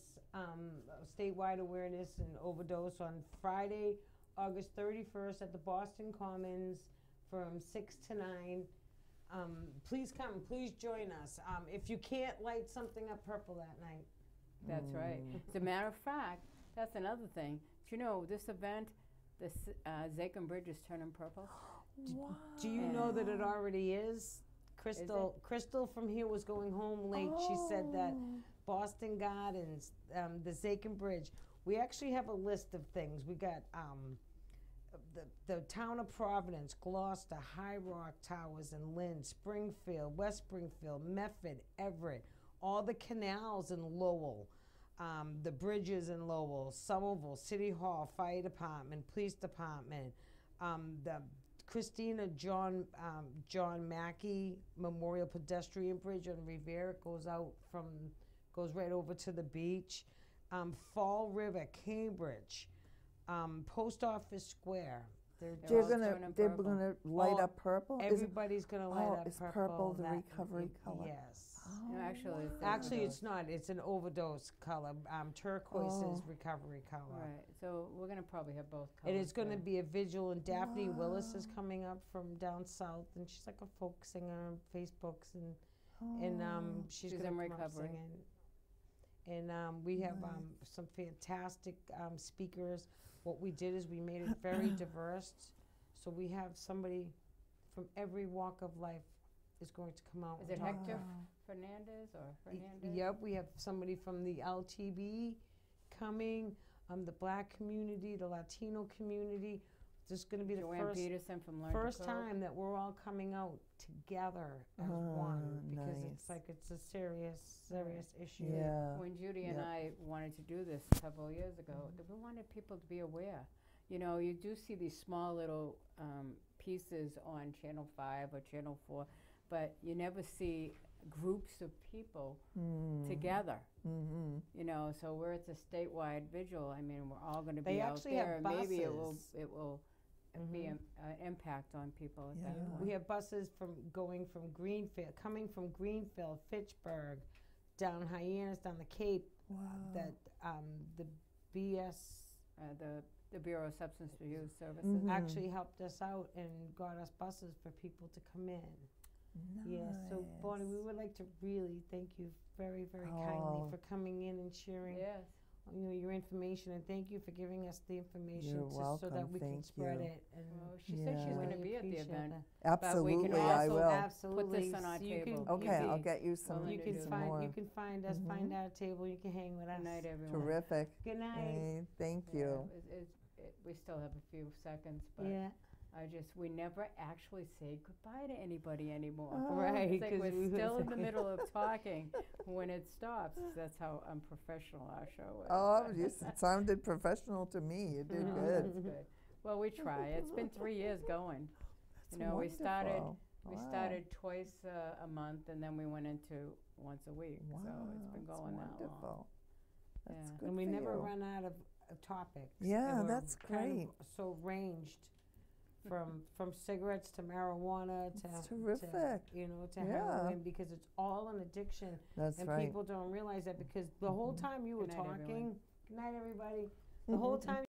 statewide awareness and overdose on Friday, August 31st at the Boston Commons from 6 to 9. Please come, please join us. If you can't light something up purple that night. That's right. As a matter of fact, that's another thing. Do you know this event, the Zakin Bridge is turning purple? Do you know that it already is? Crystal from here was going home late. She said that Boston Gardens, the Zakin Bridge. We actually have a list of things. We got the town of Providence, Gloucester, High Rock Towers and Lynn, Springfield, West Springfield, Medford, Everett, all the canals in Lowell, the bridges in Lowell, Somerville, City Hall, Fire Department, Police Department, the Christina John Mackey Memorial Pedestrian Bridge on Revere. It goes right over to the beach. Fall River, Cambridge, Post Office Square. They're gonna light up purple. Everybody's gonna light up is purple. purple the recovery color? Yes. Oh. No, actually, Actually, it's not. It's an overdose color. Turquoise is recovery color. Right. So we're gonna probably have both colors. And it's going to there. be a vigil, and Daphne Willis is coming up from down south, and she's like a folk singer on Facebooks, and she's She's going in to come up recovery. singing. And we have some fantastic speakers. What we did is we made it very diverse, so we have somebody from every walk of life is going to come out. Is and it talk. Hector Fernandez or Fernandez? Yep, we have somebody from the LTB coming, the Black community, the Latino community. This is going to be Joanne the Peterson from Learn to first Cook. time that we're all coming out together as one, because it's nice. like it's a serious issue. Yeah. When Judy and Yep. I wanted to do this several years ago, we wanted people to be aware. You know, you do see these small little pieces on Channel 5 or Channel 4, but you never see groups of people together. Mm-hmm. You know, so where it's a statewide vigil, I mean, we're all going to They be out actually there, have and maybe it buses. will be an impact on people at that Yeah. point. We have buses coming from Greenfield, Fitchburg, down Hyannis, down the Cape. Wow. That the BS The Bureau of Substance Abuse Services. actually helped us out and got us buses for people to come in. Yeah, so Bonnie, we would like to really thank you very, very kindly for coming in and sharing Yes. your information, and thank you for giving us the information You're so that welcome. we can Thank spread you. it. And Well, she said she's Yeah. going to really be at the appreciate event. that. Absolutely, also I will. Absolutely. on our So you table. can- Okay, you I'll can- get you some, willing You to can do some that. more. you can find us, find our table. You can hang with us. Good night, everyone. Terrific. Good night. Hey, thank Yeah, you. we still have a few seconds, but Yeah. we never actually say goodbye to anybody anymore. Right, It's like 'cause we're we still was- in the middle of talking when it stops. That's how unprofessional our show is. Oh, it sounded professional to me. You did good. That's good. Well, we try. It's been 3 years going. That's You know, we started wonderful. Wow. twice a month, and then we went into once a week. Wow, So it's been that's going that long. wonderful. That's Yeah. good And we for never you. run out of topics. Yeah, And we're that's kind of so ranged from cigarettes to marijuana That's to terrific. to Yeah. heroin, because it's all an addiction. That's And right. people don't realize that, because the whole time you were Good night, everyone. talking, good night everybody, the whole time